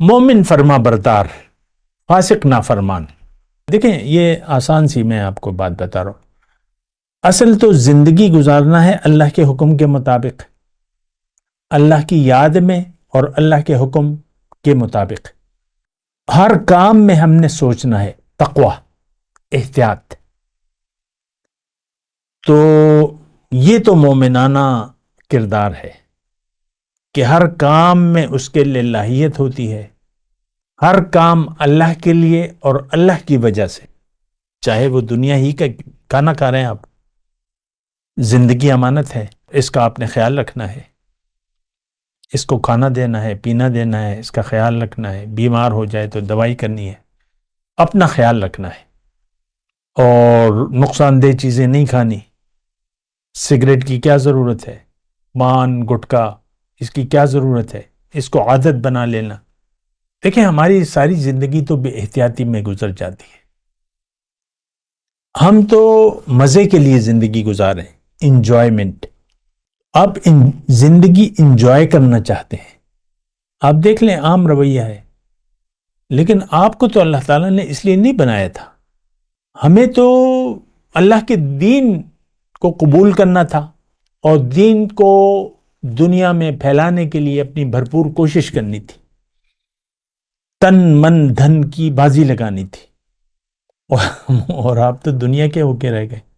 مومن فرما بردار، فاسق نافرمان۔ دیکھیں یہ آسان سی میں آپ کو بات بتا رہا ہوں۔ اصل تو زندگی گزارنا ہے اللہ کے حکم کے مطابق، اللہ کی یاد میں اور اللہ کے حکم کے مطابق۔ ہر کام میں ہم نے سوچنا ہے تقوی، احتیاط۔ تو یہ تو مومنانہ کردار ہے کہ ہر کام میں اس کے لیے لاہیت ہوتی ہے، ہر کام اللہ کے لیے اور اللہ کی وجہ سے، چاہے وہ دنیا ہی کا کھانا کھا رہے ہیں آپ، زندگی امانت ہے، اس کا آپ نے خیال رکھنا ہے، اس کو کھانا دینا ہے، پینا دینا ہے، اس کا خیال رکھنا ہے، بیمار ہو جائے تو دوائی کرنی ہے، اپنا خیال رکھنا ہے، اور نقصان دہ چیزیں نہیں کھانی۔ سگریٹ کی کیا ضرورت ہے، پان گٹکا اس کی کیا ضرورت ہے، اس کو عادت بنا لینا۔ دیکھیں ہماری ساری زندگی تو بے احتیاطی میں گزر جاتی ہے، ہم تو مزے کے لیے زندگی گزاریں، انجوائمنٹ۔ اب زندگی انجوائے کرنا چاہتے ہیں، آپ دیکھ لیں عام رویہ ہے، لیکن آپ کو تو اللہ تعالیٰ نے اس لیے نہیں بنایا تھا، ہمیں تو اللہ کے دین کو قبول کرنا تھا اور دین کو دنیا میں پھیلانے کے لیے اپنی بھرپور کوشش کرنی تھی، تن من دھن کی بازی لگانی تھی، اور آپ تو دنیا کے ہو کے رہ گئے۔